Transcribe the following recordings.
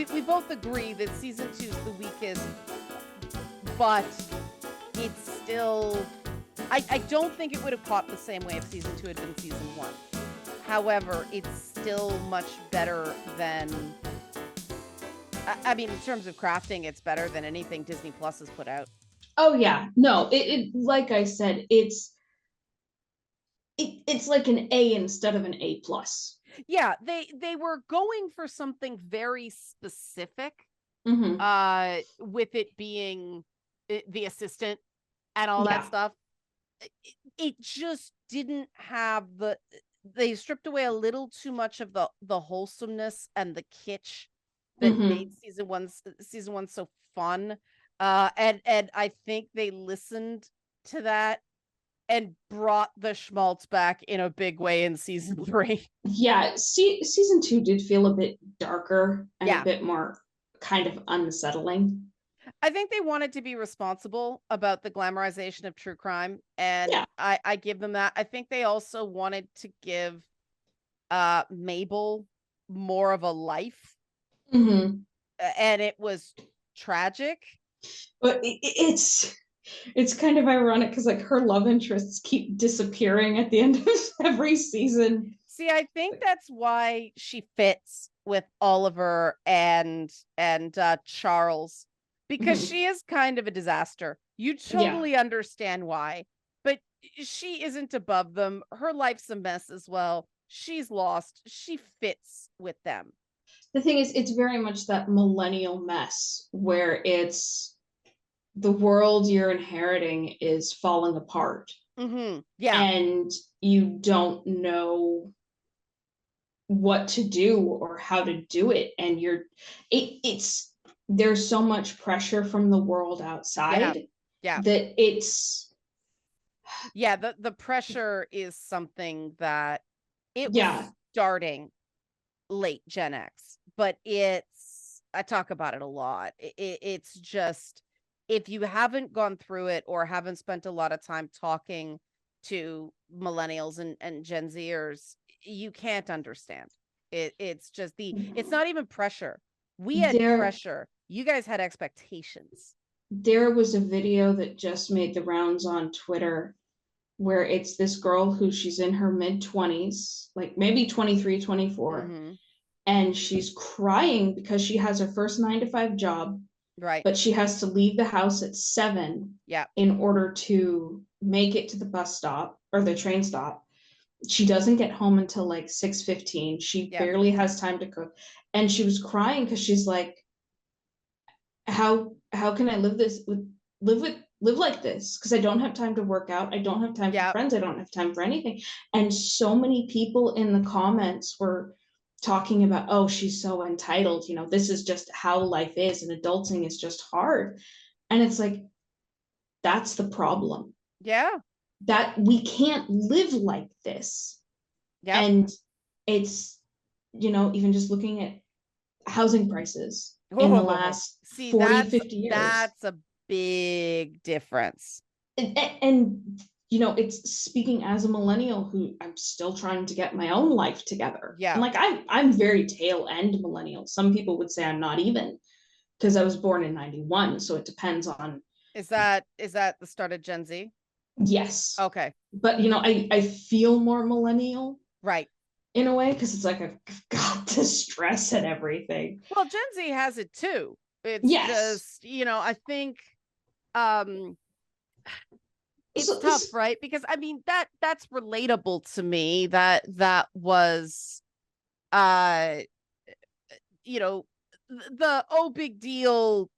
we both agree that season 2 is the weakest, but it's still, I don't think it would have popped the same way if season 2 had been season 1. However, it's still much better than, I mean, in terms of crafting, it's better than anything Disney Plus has put out. Oh yeah, no, it like I said, it's like an A instead of an A plus. Yeah, they were going for something very specific, with it being the assistant and all that stuff. It just didn't have they stripped away a little too much of the wholesomeness and the kitsch that made season one so fun. And I think they listened to that and brought the schmaltz back in a big way in season 3. Yeah, season 2 did feel a bit darker and a bit more kind of unsettling. I think they wanted to be responsible about the glamorization of true crime, and I give them that. I think they also wanted to give Mabel more of a life, and it was tragic. But it's kind of ironic because like her love interests keep disappearing at the end of every season. See, I think that's why she fits with Oliver and Charles, because she is kind of a disaster. You totally understand why, but she isn't above them. Her life's a mess as well. She's lost. She fits with them. The thing is, it's very much that millennial mess where it's the world you're inheriting is falling apart. Yeah. And you don't know what to do or how to do it. And it's there's so much pressure from the world outside that it's the pressure is something that it was starting late Gen X, but I talk about it a lot. It's just, if you haven't gone through it or haven't spent a lot of time talking to millennials and Gen Zers, you can't understand. It's just it's not even pressure. We had pressure. You guys had expectations. There was a video that just made the rounds on Twitter where it's this girl who she's in her mid-20s, like maybe 23, 24, and she's crying because she has her first 9-to-5 job. Right. But she has to leave the house at 7 in order to make it to the bus stop or the train stop. She doesn't get home until like 6:15. She barely has time to cook. And she was crying because she's like, how can I live like this? Because I don't have time to work out. I don't have time for friends. I don't have time for anything. And so many people in the comments were talking about, oh, she's so entitled, you know, this is just how life is, and adulting is just hard. And it's like, that's the problem. That we can't live like this. And it's, you know, even just looking at housing prices in the last 40, 50 years. That's a big difference. And you know, it's speaking as a millennial who I'm still trying to get my own life together. And like I'm very tail end millennial. Some people would say I'm not even, because I was born in 91. So it depends on. Is that the start of Gen Z? Yes. Okay. But you know, I feel more millennial. Right. In a way, because it's like I've got to stress at everything. Well, Gen Z has it too. It's just, you know, I think it's tough, right? Because I mean that's relatable to me. That was you know, the big deal.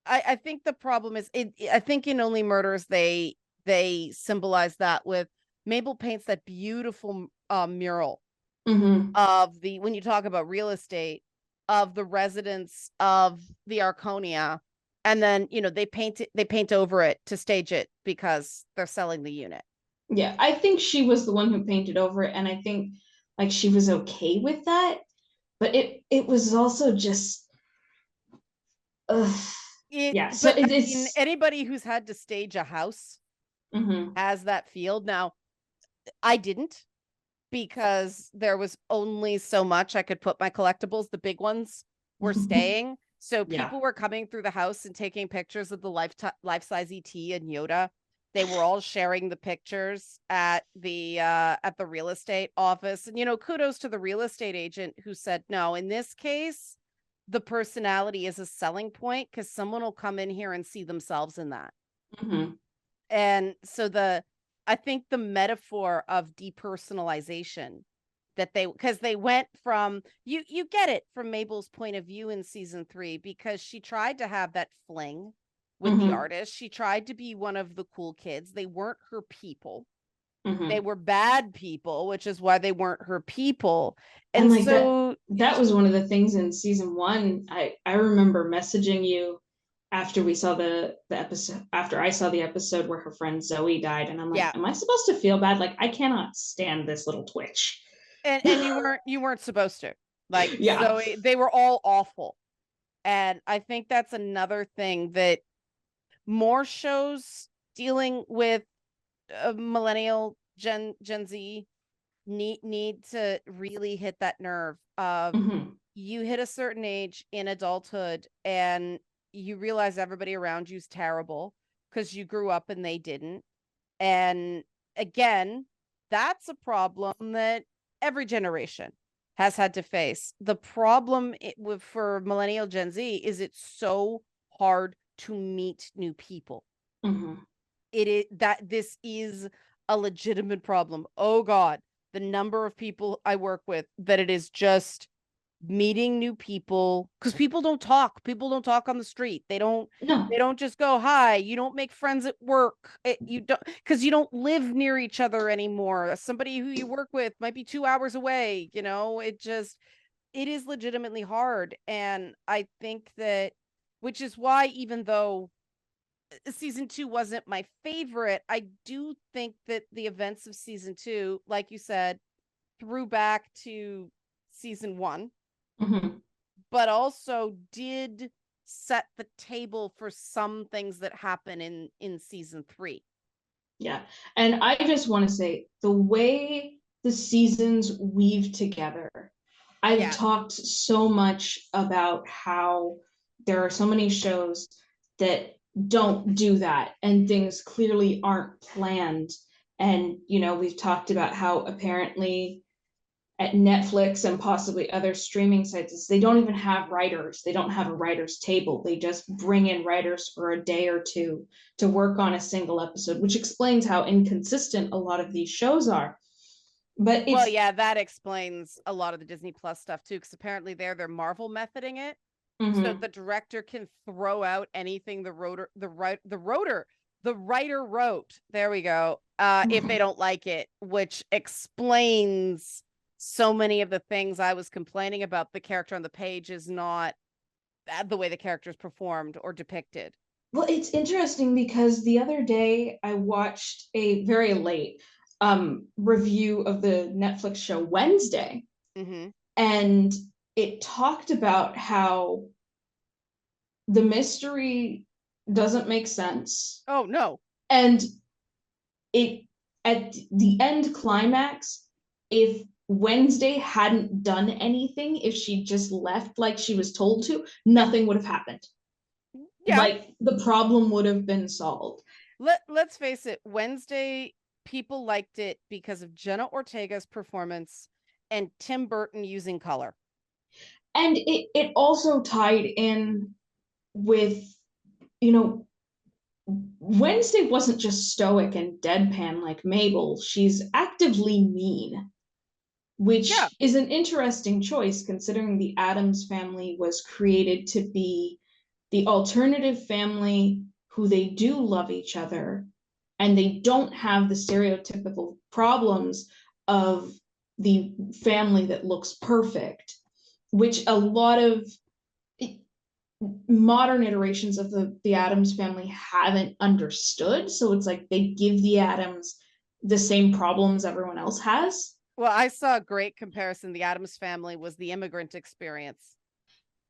I think the problem is I think in Only Murders they symbolize that with Mabel paints that beautiful mural of when you talk about real estate, of the residents of the Arconia, and then, you know, they paint over it to stage it because they're selling the unit. Yeah, I think she was the one who painted over it, and I think like she was okay with that, but it was also just so it's anybody who's had to stage a house has that field. Now, I didn't, because there was only so much I could put my collectibles, the big ones, were staying. So people were coming through the house and taking pictures of the life-size ET and Yoda. They were all sharing the pictures at the real estate office. And, kudos to the real estate agent who said, no, in this case, the personality is a selling point because someone will come in here and see themselves in that. Mm-hmm. And so I think the metaphor of depersonalization because they went from, you get it from Mabel's point of view in season 3, because she tried to have that fling with the artist. She tried to be one of the cool kids. They weren't her people. They were bad people, which is why they weren't her people. And like so that was one of the things in season 1. I remember messaging you after we saw the episode, after I saw the episode where her friend Zoe died, and I'm like, am I supposed to feel bad? Like, I cannot stand this little twitch. And you weren't supposed to. Like, Zoe, they were all awful. And I think that's another thing that more shows dealing with millennial Gen Z need to really hit that nerve of you hit a certain age in adulthood and you realize everybody around you's terrible because you grew up and they didn't. And again, that's a problem that every generation has had to face. The problem for millennial Gen Z is it's so hard to meet new people. It is that this is a legitimate problem. Oh God, the number of people I work with that it is just meeting new people, because people don't talk on the street. They don't just go hi. You don't make friends at work. You don't, because you don't live near each other anymore. Somebody who you work with might be 2 hours away. It is legitimately hard. And I think that, which is why, even though season 2 wasn't my favorite, I do think that the events of season 2, like you said, threw back to season 1, but also did set the table for some things that happen in season 3. Yeah. And I just want to say, the way the seasons weave together, I've talked so much about how there are so many shows that don't do that and things clearly aren't planned. And, we've talked about how apparently at Netflix and possibly other streaming sites, they don't even have writers. They don't have a writer's table. They just bring in writers for a day or two to work on a single episode, which explains how inconsistent a lot of these shows are. But that explains a lot of the Disney Plus stuff too, because apparently they're Marvel methoding it. So the director can throw out anything the writer wrote. There we go. If they don't like it, which explains so many of the things I was complaining about. The character on the page is not the way the character is performed or depicted. Well, it's interesting because the other day I watched a very late review of the Netflix show Wednesday, and it talked about how the mystery doesn't make sense. Oh, no. And it, at the end climax, if Wednesday hadn't done anything, if she just left like she was told to, nothing would have happened. Like, the problem would have been solved. Let's face it, Wednesday, people liked it because of Jenna Ortega's performance and Tim Burton using color. And it also tied in with, Wednesday wasn't just stoic and deadpan like Mabel. She's actively mean, which is an interesting choice considering the Addams family was created to be the alternative family who they do love each other and they don't have the stereotypical problems of the family that looks perfect, which a lot of modern iterations of the Addams family haven't understood. So it's like they give the Addams the same problems everyone else has. Well, I saw a great comparison. The Addams family was the immigrant experience.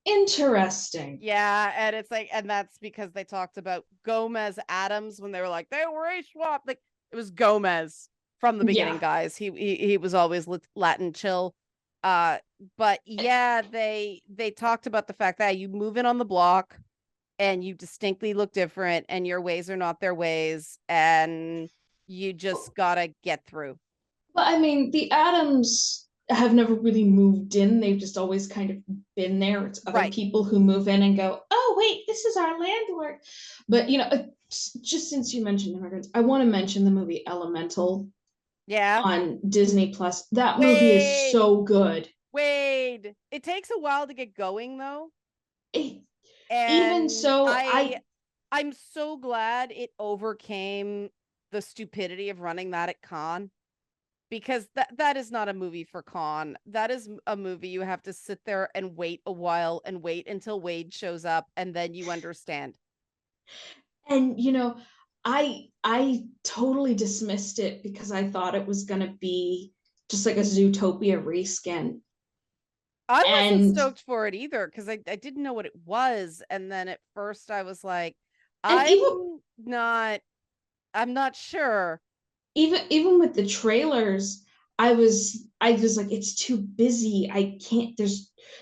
Interesting. Yeah, and it's like, and that's because they talked about Gomez Addams when they were like, they were race swap. Like, it was Gomez from the beginning, guys. He was always Latin chill. But yeah, they talked about the fact that you move in on the block and you distinctly look different and your ways are not their ways and you just gotta get through. But I mean, the Adams have never really moved in. They've just always kind of been there. It's other people who move in and go, oh, wait, this is our landlord. But, you know, just since you mentioned immigrants, I want to mention the movie Elemental. Yeah. On Disney Plus. That movie is so good. Wade. It takes a while to get going, though. Even so, I'm so glad it overcame the stupidity of running that at con, because that is not a movie for con. That is a movie you have to sit there and wait a while and wait until Wade shows up and then you understand. And you know, I totally dismissed it because I thought it was gonna be just like a Zootopia reskin. I wasn't stoked for it either because I didn't know what it was, and then at first I was like, I'm not sure. Even with the trailers, I was like, it's too busy. I can't.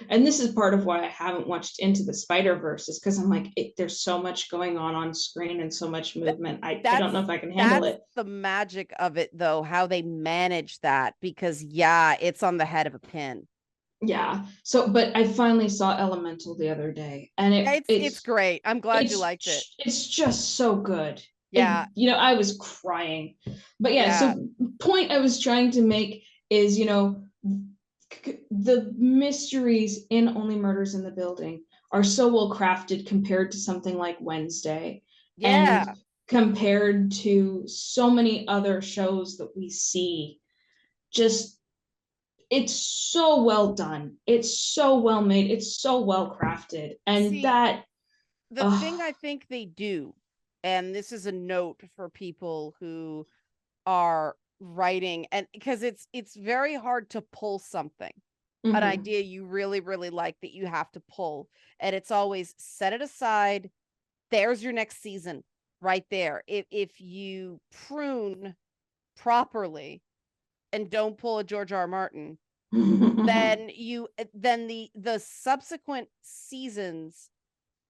And this is part of why I haven't watched Into the Spider-Verse, is because I'm like, there's so much going on screen and so much movement. I don't know if I can handle it. The magic of it, though, how they manage that, because yeah, it's on the head of a pin. Yeah. So, but I finally saw Elemental the other day, and it's great. I'm glad you liked it. It's just so good. Yeah. You know, I was crying. But yeah, so point I was trying to make is, you know, the mysteries in Only Murders in the Building are so well crafted compared to something like Wednesday. Yeah. And compared to so many other shows that we see. Just, it's so well done. It's so well made. It's so well crafted. And the thing I think they do, and this is a note for people who are writing, and because it's very hard to pull something, an idea you really, really like that you have to pull. And it's always set it aside. There's your next season right there. If you prune properly and don't pull a George R. R. Martin, then the subsequent seasons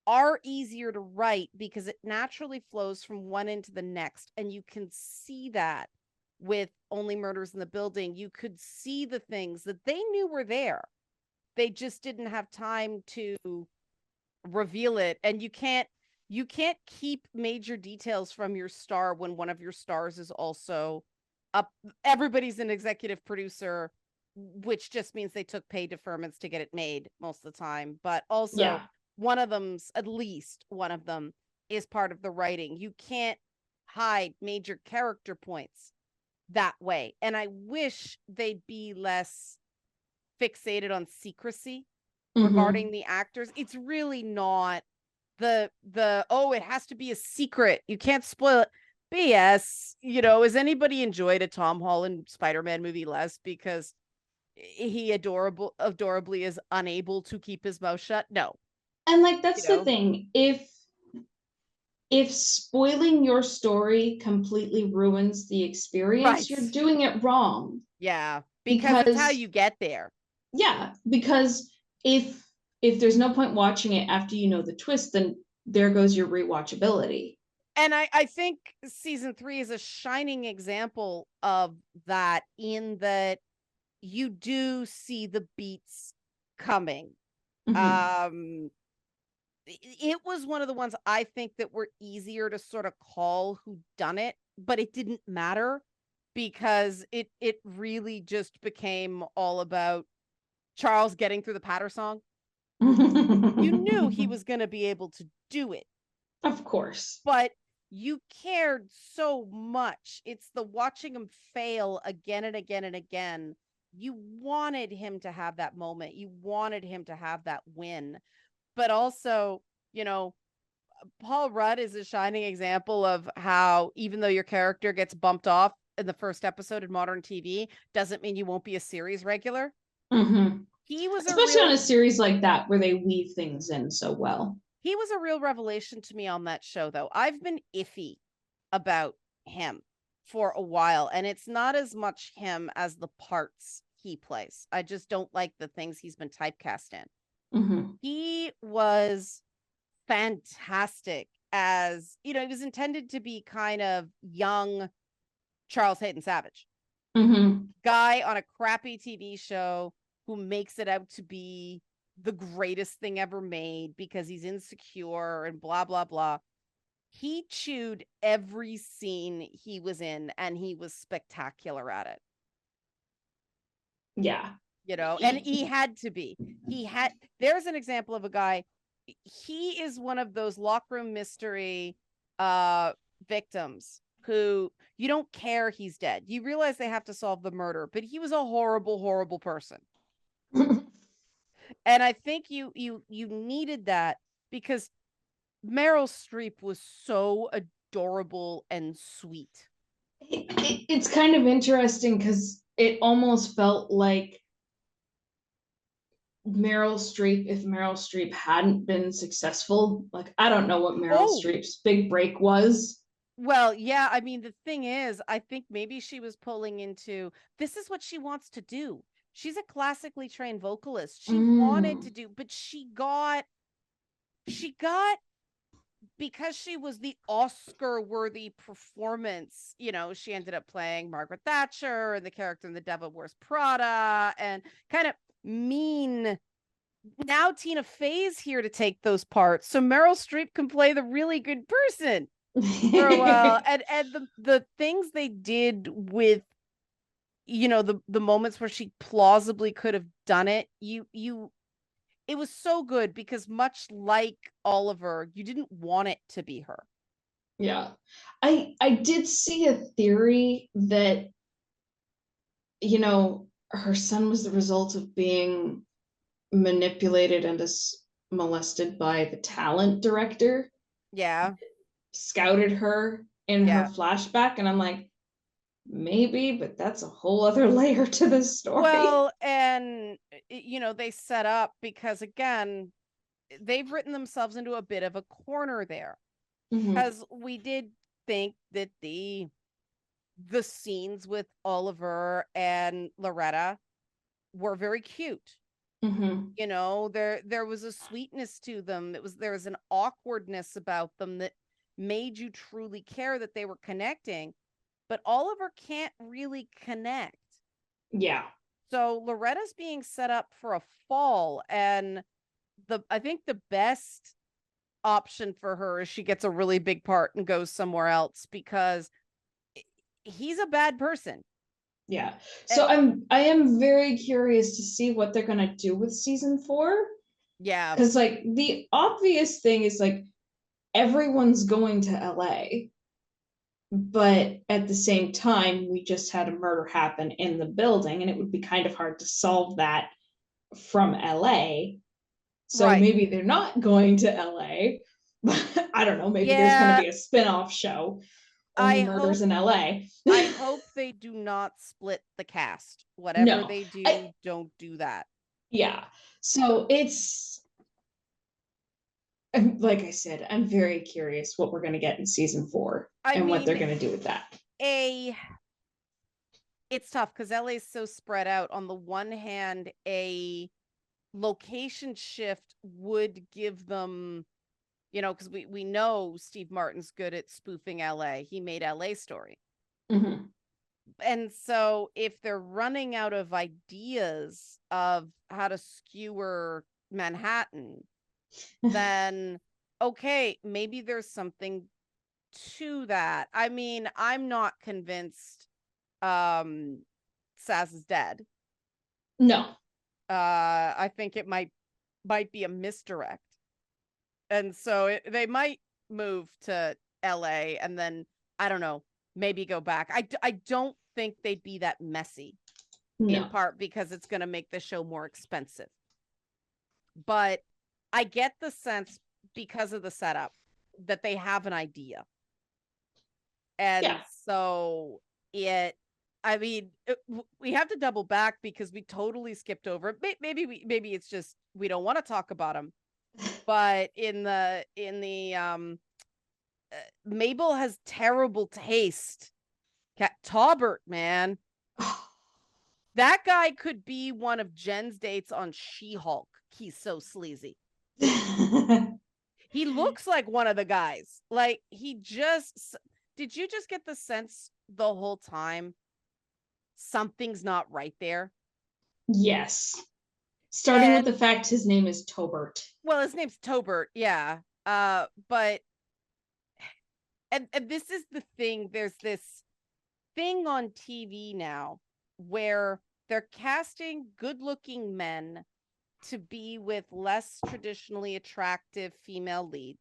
are easier to write because it naturally flows from one into the next. And you can see that with Only Murders in the Building. You could see the things that they knew were there. They just didn't have time to reveal it. And you can't keep major details from your star when one of your stars is also up. Everybody's an executive producer, which just means they took pay deferments to get it made most of the time. But also one of them's, at least one of them, is part of the writing. You can't hide major character points that way. And I wish they'd be less fixated on secrecy regarding the actors. It's really not the it has to be a secret, you can't spoil it. BS. You know, has anybody enjoyed a Tom Holland Spider-Man movie less because he adorably is unable to keep his mouth shut? No. And like, that's the thing. If spoiling your story completely ruins the experience, you're doing it wrong. Yeah, because it's how you get there. Yeah, because if there's no point watching it after you know the twist, then there goes your rewatchability. And I think season 3 is a shining example of that, in that you do see the beats coming. It was one of the ones I think that were easier to sort of call who done it, but it didn't matter because it really just became all about Charles getting through the patter song. You knew he was going to be able to do it. Of course. But you cared so much. It's the watching him fail again and again and again. You wanted him to have that moment. You wanted him to have that win. But also, you know, Paul Rudd is a shining example of how even though your character gets bumped off in the first episode in modern TV, doesn't mean you won't be a series regular. He was especially on a series like that where they weave things in so well. He was a real revelation to me on that show, though. I've been iffy about him for a while, and it's not as much him as the parts he plays. I just don't like the things he's been typecast in. Mm-hmm. He was fantastic as, he was intended to be kind of young Charles Hayden Savage. Mm-hmm. Guy on a crappy TV show who makes it out to be the greatest thing ever made because he's insecure and blah, blah, blah. He chewed every scene he was in, and he was spectacular at it. Yeah. And he had to be. There's an example of a guy. He is one of those locker room mystery victims who you don't care he's dead. You realize they have to solve the murder, but he was a horrible, horrible person. And I think you needed that because Merl Street was so adorable and sweet. It's kind of interesting because it almost felt like Merl Street, if Merl Street hadn't been successful, like, I don't know what Merl Street's big break was. Well, yeah, I mean, the thing is, I think maybe she was pulling into, this is what she wants to do. She's a classically trained vocalist. She wanted to do, but she got, because she was the Oscar-worthy performance, she ended up playing Margaret Thatcher and the character in The Devil Wears Prada and kind of mean. Now Tina Fey's here to take those parts, so Meryl Streep can play the really good person for a while. And the things they did with, the moments where she plausibly could have done it, it was so good because much like Oliver, you didn't want it to be her. Yeah. I did see a theory that, her son was the result of being manipulated and molested by the talent director. Yeah. Scouted her in her flashback. And I'm like, maybe, but that's a whole other layer to this story. Well, and, they set up because, again, they've written themselves into a bit of a corner there. Because we did think that the scenes with Oliver and Loretta were very cute. There was a sweetness to them. There was an awkwardness about them that made you truly care that they were connecting, but Oliver can't really connect. Yeah. So Loretta's being set up for a fall, and I think the best option for her is she gets a really big part and goes somewhere else because he's a bad person. Yeah. So I am very curious to see what they're going to do with season 4. Yeah. Because like the obvious thing is like everyone's going to LA. But at the same time, we just had a murder happen in the building, and it would be kind of hard to solve that from LA. So maybe they're not going to LA. I don't know. Maybe there's going to be a spin-off show. Only murders in LA. I hope they do not split the cast. Whatever they do, don't do that. Yeah. So it's, like I said, I'm very curious what we're going to get in season 4 and what they're going to do with that. It's tough because LA is so spread out. On the one hand, a location shift would give them, because we know Steve Martin's good at spoofing LA. He made LA Story. And so if they're running out of ideas of how to skewer Manhattan, then okay, maybe there's something to that. I mean, I'm not convinced Saz is dead. No. I think it might be a misdirect. And so they might move to LA and then, I don't know, maybe go back. I don't think they'd be that messy. No. In part because it's going to make the show more expensive. But I get the sense because of the setup that they have an idea. And so we have to double back because we totally skipped over it. Maybe it's just we don't want to talk about them. But in the Mabel has terrible taste. Cat Taubert, man. That guy could be one of Jen's dates on She-Hulk. He's so sleazy. He looks like one of the guys. Like, did you just get the sense the whole time something's not right there? Yes. Starting with the fact his name is Tobert. Well, his name's Tobert, yeah. But and this is the thing. There's this thing on TV now where they're casting good-looking men to be with less traditionally attractive female leads.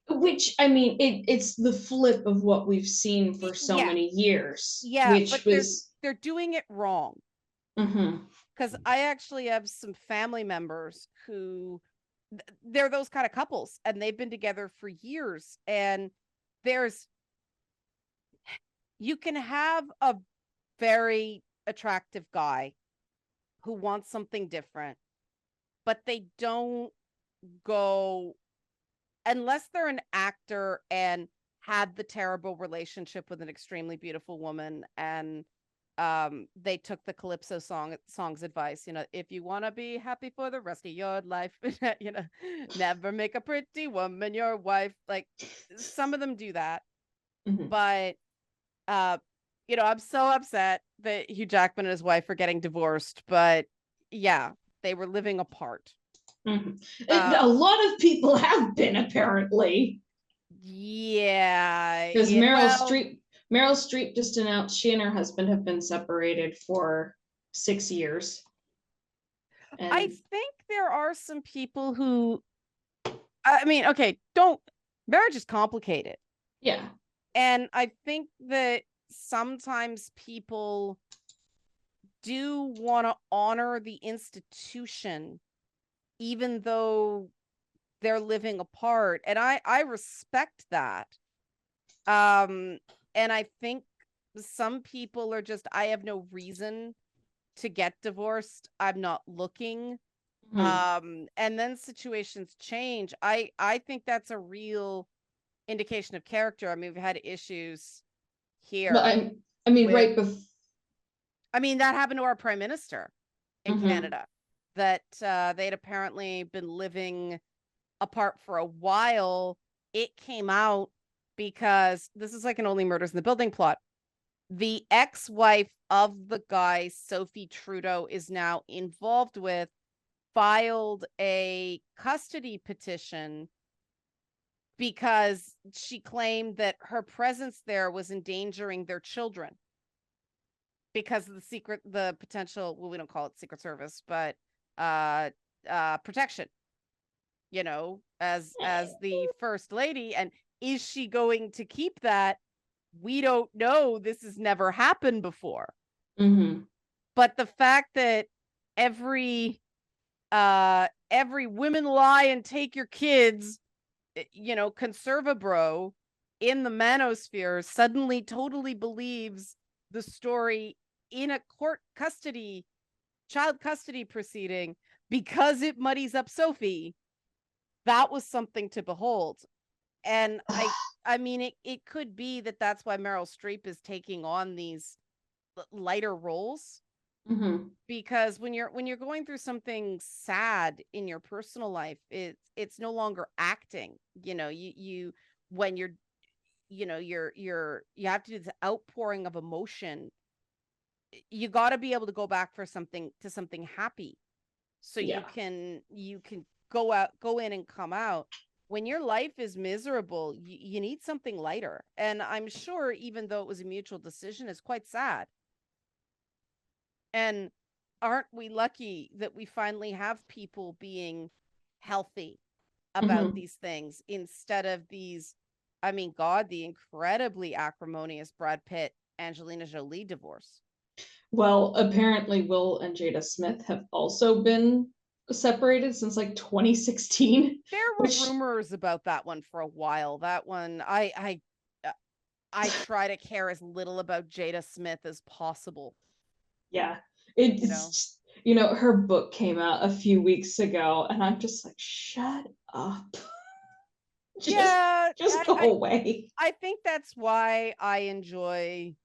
Which, I mean, it's the flip of what we've seen for so many years. Yeah, which but they're doing it wrong. Because I actually have some family members who they're those kind of couples, and they've been together for years. And you can have a very attractive guy who wants something different, but they don't go, unless they're an actor and had the terrible relationship with an extremely beautiful woman, and they took the Calypso song's advice, if you want to be happy for the rest of your life, never make a pretty woman your wife. Like, some of them do that. But I'm so upset that Hugh Jackman and his wife are getting divorced, but yeah, they were living apart. A lot of people have been, apparently. Yeah. Because Meryl Streep just announced she and her husband have been separated for 6 years. And I think there are some people who, marriage is complicated. Yeah. And I think that sometimes people do want to honor the institution, even though they're living apart. And I respect that. And I think some people are just, I have no reason to get divorced. I'm not looking. And then situations change. I think that's a real indication of character. I mean, we've had issues here. That happened to our prime minister in Canada, that they'd apparently been living apart for a while. It came out because this is like an Only Murders in the Building plot. The ex-wife of the guy Sophie Trudeau is now involved with, filed a custody petition because she claimed that her presence there was endangering their children because of the potential, well, we don't call it Secret Service, but protection, as the first lady. And is she going to keep that? We don't know. This has never happened before. But the fact that every women lie and take your kids, conservabro in the manosphere suddenly totally believes the story in a child custody proceeding because it muddies up Sophie, that was something to behold. And it could be that that's why Meryl Streep is taking on these lighter roles. Because when you're going through something sad in your personal life, it's no longer acting. You have to do this outpouring of emotion. You got to be able to go back to something happy, so you can go in and come out. When your life is miserable, you need something lighter. And I'm sure, even though it was a mutual decision, it's quite sad. And aren't we lucky that we finally have people being healthy about these things, instead of these, the incredibly acrimonious Brad Pitt, Angelina Jolie divorce. Well, apparently Will and Jada Smith have also been separated since like 2016. There were rumors about that one for a while. That one, I try to care as little about Jada Smith as possible. Yeah, it's her book came out a few weeks ago, and I'm just like, shut up. Just go away. I think that's why I enjoy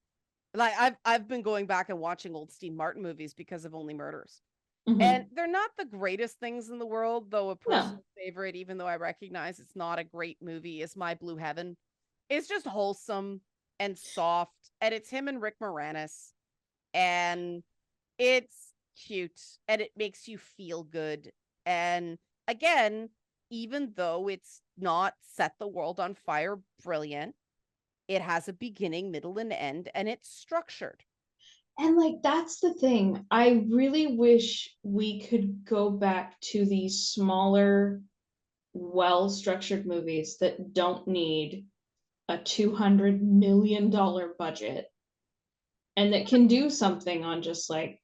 Like I've been going back and watching old Steve Martin movies because of Only Murders. Mm-hmm. And they're not the greatest things in the world, though a personal No. favorite, even though I recognize it's not a great movie, is My Blue Heaven. It's just wholesome and soft, and it's him and Rick Moranis, and it's cute, and it makes you feel good. And again, even though it's not set the world on fire brilliant, it has a beginning, middle, and end, and it's structured. And like, that's the thing. I really wish we could go back to these smaller, well-structured movies that don't need a $200 million budget and that can do something on just like,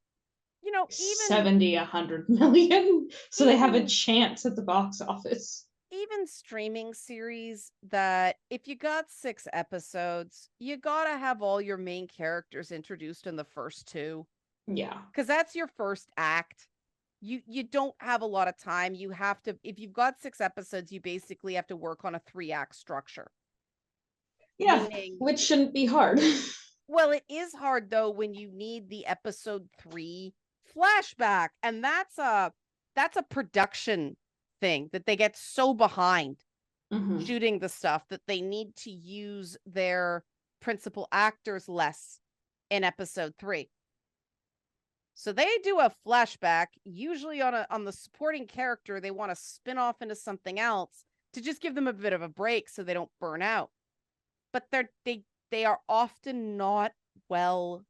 even 70, 100 million. So they have a chance at the box office. Even streaming series that if you got 6 episodes, you gotta have all your main characters introduced in the first 2. Yeah. Because that's your first act. You don't have a lot of time. You have to, if you've got 6 episodes, you basically have to work on a 3-act structure. Yeah, which shouldn't be hard. Well, it is hard though when you need the episode 3 flashback, and that's a production thing that they get so behind shooting the stuff that they need to use their principal actors less in episode 3. So they do a flashback, usually on the supporting character. They want to spin off into something else to just give them a bit of a break so they don't burn out. But they are often not well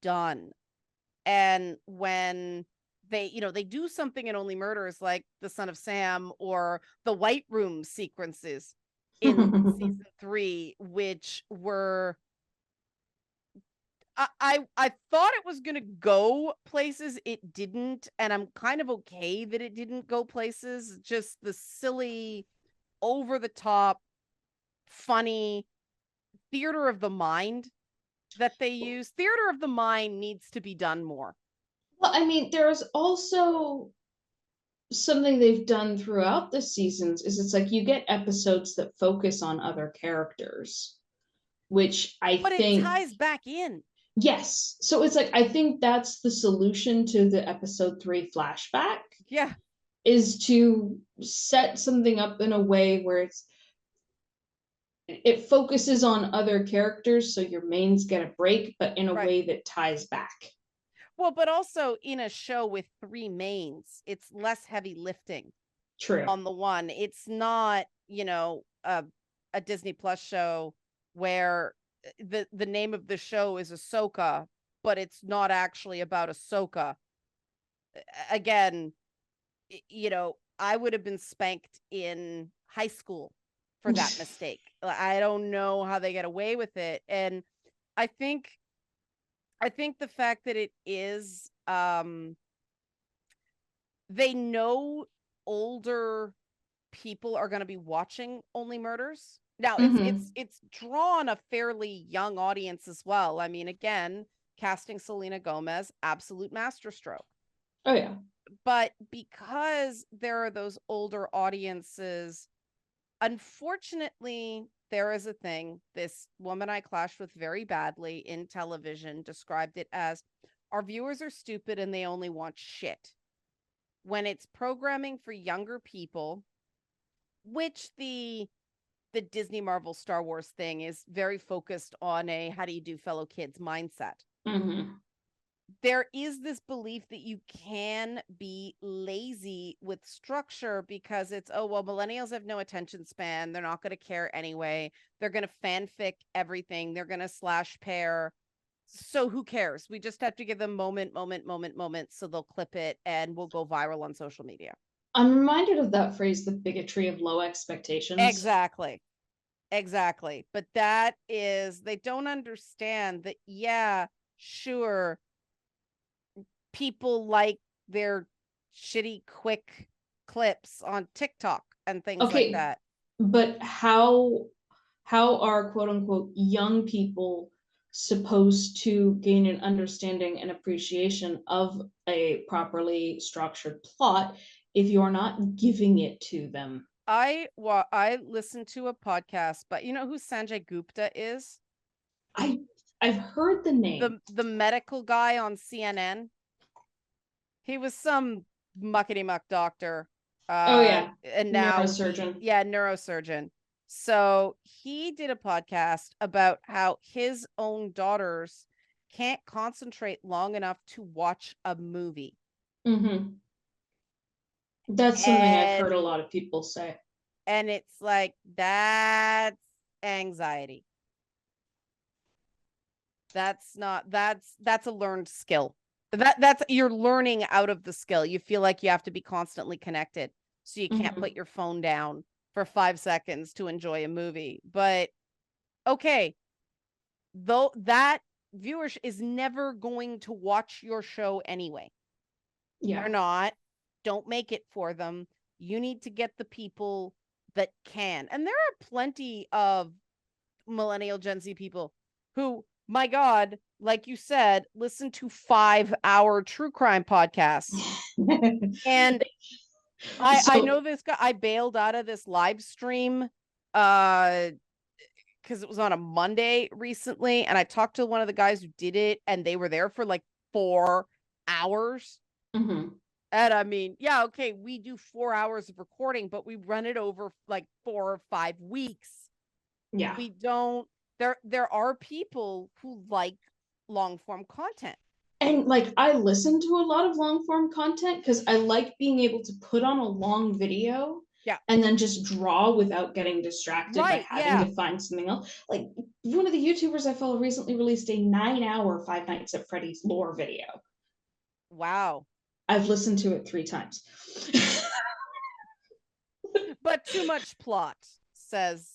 done. And when they do something in Only Murders, like the Son of Sam or the White Room sequences in season 3, which were, I thought it was going to go places. It didn't. And I'm kind of okay that it didn't go places. Just the silly, over the top, funny theater of the mind that they use. Theater of the mind needs to be done more. Well, I mean, there's also something they've done throughout the seasons is it's like you get episodes that focus on other characters, which but think it ties back in. Yes. So it's like, I think that's the solution to the episode 3 flashback. Yeah. Is to set something up in a way where it focuses on other characters, so your mains get a break, but in a way that ties back. Well, but also in a show with 3 mains, it's less heavy lifting. True. On the one, it's not, a Disney Plus show where the name of the show is Ahsoka, but it's not actually about Ahsoka. Again, I would have been spanked in high school for that mistake. I don't know how they get away with it. And I think the fact that it is, they know older people are going to be watching Only Murders. Now, it's drawn a fairly young audience as well. I mean, again, casting Selena Gomez, absolute masterstroke. Oh, yeah. But because there are those older audiences, unfortunately, there is a thing. This woman I clashed with very badly in television described it as, our viewers are stupid and they only want shit. When it's programming for younger people, which the Disney, Marvel, Star Wars thing is very focused on a how do you do fellow kids mindset. There is this belief that you can be lazy with structure because it's, oh, well, millennials have no attention span. They're not going to care anyway. They're going to fanfic everything. They're going to slash pair. So who cares? We just have to give them moment. So they'll clip it and we'll go viral on social media. I'm reminded of that phrase, the bigotry of low expectations. Exactly. But that is, they don't understand that, yeah, sure, people like their shitty quick clips on TikTok and things like that. But how are quote unquote young people supposed to gain an understanding and appreciation of a properly structured plot if you're not giving it to them? I listened to a podcast, but you know who Sanjay Gupta is? I I've heard the name. The medical guy on CNN. He was some muckety muck doctor. And now neurosurgeon. Neurosurgeon. So he did a podcast about how his own daughters can't concentrate long enough to watch a movie. Mm-hmm. That's something I've heard a lot of people say. And it's like, that's anxiety. That's a learned skill. That's you're learning out of the skill. You feel like you have to be constantly connected. So you can't put your phone down for 5 seconds to enjoy a movie. But okay, though that viewership is never going to watch your show anyway. Yeah. They're not. Don't make it for them. You need to get the people that can. And there are plenty of millennial Gen Z people who, my God, like you said, listen to 5-hour true crime podcasts. And I know this guy. I bailed out of this live stream because it was on a Monday recently, and I talked to one of the guys who did it, and they were there for like 4 hours. Mm-hmm. And I mean, yeah, okay, we do 4 hours of recording, but we run it over like 4 or 5 weeks. Yeah. We don't. There are people who like long form content. And like, I listen to a lot of long form content because I like being able to put on a long video and then just draw without getting distracted by having to find something else. Like, one of the YouTubers I follow recently released a 9-hour Five Nights at Freddy's lore video. Wow. I've listened to it 3 times. But too much plot, says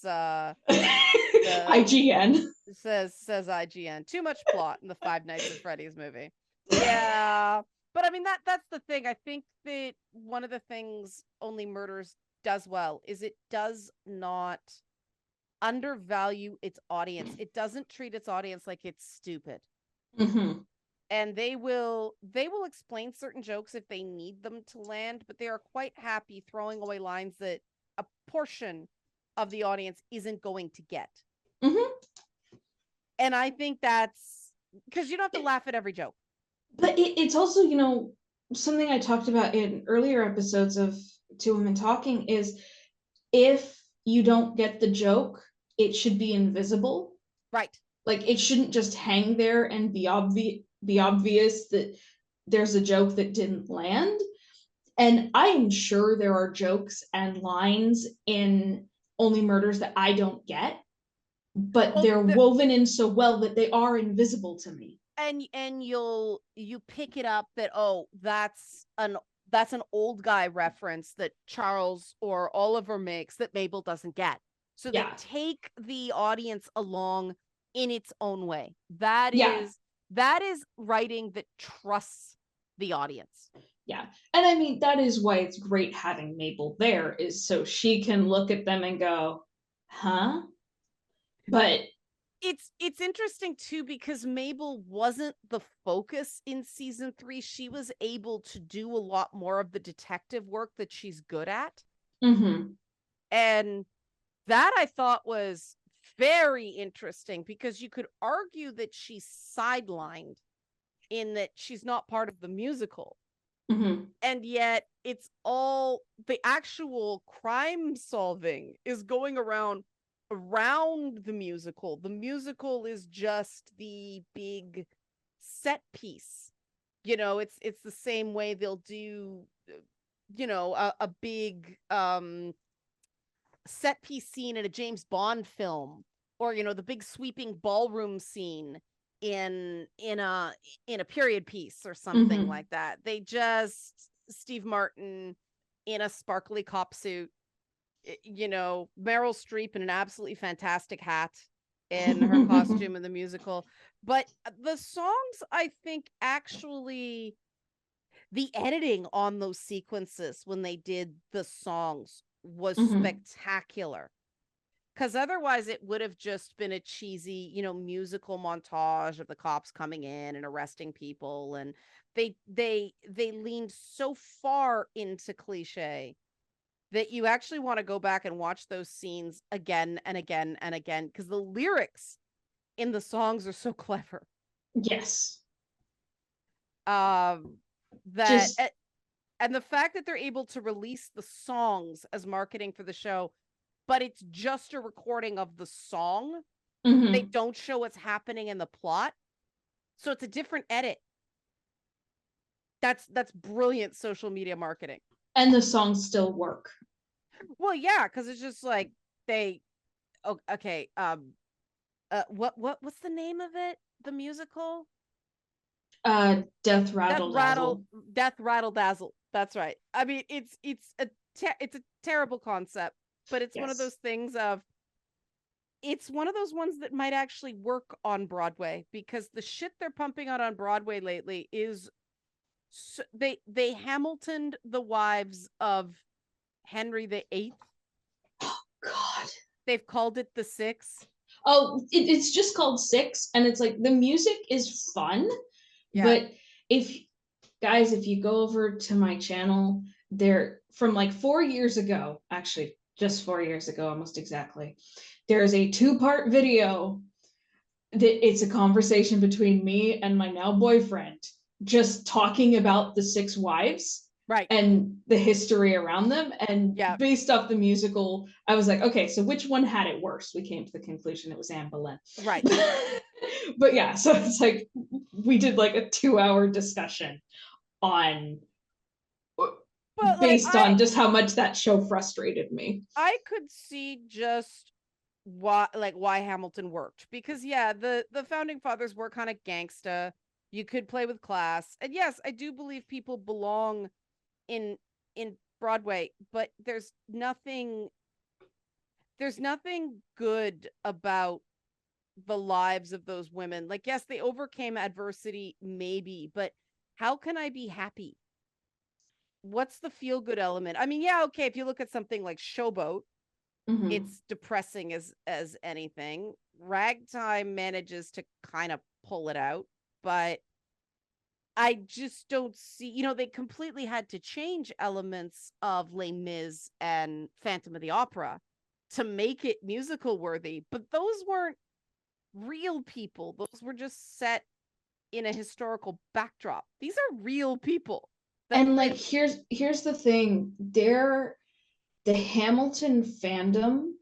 IGN. Says IGN. Too much plot in the Five Nights at Freddy's movie. Yeah. But I mean, that's the thing. I think that one of the things Only Murders does well is it does not undervalue its audience. It doesn't treat its audience like it's stupid. Mm-hmm. And they will explain certain jokes if they need them to land, but they are quite happy throwing away lines that a portion of the audience isn't going to get. Mm-hmm. And I think that's because you don't have to laugh at every joke. But it's also, you know, something I talked about in earlier episodes of Two Women Talking is if you don't get the joke, it should be invisible. Right. Like, it shouldn't just hang there and be obvious that there's a joke that didn't land. And I am sure there are jokes and lines in Only Murders that I don't get, but they're woven in so well that they are invisible to me. And you pick it up that, oh, that's an old guy reference that Charles or Oliver makes that Mabel doesn't get. So they take the audience along in its own way. That is writing that trusts the audience. Yeah. And I mean, that is why it's great having Mabel there, is so she can look at them and go, huh? But it's interesting too, because Mabel wasn't the focus in season 3. She was able to do a lot more of the detective work that she's good at. Mm-hmm. And that I thought was very interesting, because you could argue that she's sidelined in that she's not part of the musical. Mm-hmm. And yet it's all the actual crime solving is going around the musical. The musical is just the big set piece. You know, it's the same way they'll do, you know, a big set piece scene in a James Bond film, or, you know, the big sweeping ballroom scene in a period piece or something like that. They just Steve Martin in a sparkly cop suit, you know, Merl Street in an absolutely fantastic hat in her costume in the musical. But the songs, I think, actually, the editing on those sequences when they did the songs was spectacular. Because otherwise it would have just been a cheesy, you know, musical montage of the cops coming in and arresting people. And they leaned so far into cliche that you actually want to go back and watch those scenes again and again and again, because the lyrics in the songs are so clever. Yes. And the fact that they're able to release the songs as marketing for the show, but it's just a recording of the song. Mm-hmm. They don't show what's happening in the plot. So it's a different edit. That's brilliant social media marketing. And the songs still work. Well, yeah, because it's just like what's the name of it? The musical? Death Rattle Dazzle. That's right. I mean, it's a terrible concept, but it's one of those things of, it's one of those ones that might actually work on Broadway, because the shit they're pumping out on Broadway lately is they Hamiltoned the wives of Henry VIII. Oh God. They've called it the Six. Oh, it's just called Six, and it's like the music is fun, but if you go over to my channel, there from like 4 years ago, actually just 4 years ago, almost exactly, there's a 2-part video that it's a conversation between me and my now boyfriend, just talking about the 6 wives. Right. And the history around them. And based off the musical, I was like, okay, so which one had it worse? We came to the conclusion it was Anne Boleyn. Right. But yeah, so it's like, we did like a 2-hour discussion on, based on just how much that show frustrated me. I could see just why Hamilton worked. Because the founding fathers were kind of gangsta. You could play with class. And yes, I do believe people belong in Broadway, but there's nothing good about the lives of those women. Like, yes, they overcame adversity, maybe, but how can I be happy? What's the feel good element? I mean, okay, if you look at something like Showboat, it's depressing as anything. Ragtime manages to kind of pull it out, but I just don't see, they completely had to change elements of Les Mis and Phantom of the Opera to make it musical worthy, but those weren't real people. Those were just set in a historical backdrop. These are real people. And like, here's the thing, the Hamilton fandom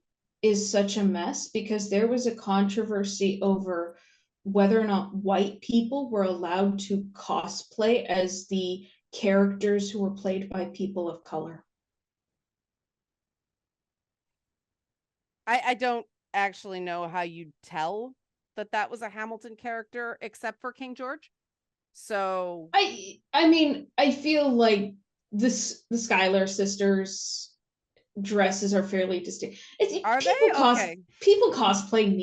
is such a mess because there was a controversy over whether or not white people were allowed to cosplay as the characters who were played by people of color. I don't actually know how you'd tell that was a Hamilton character except for King George. So I mean, I feel like the Schuyler sisters dresses are fairly distinct. Are they? Okay. People cosplay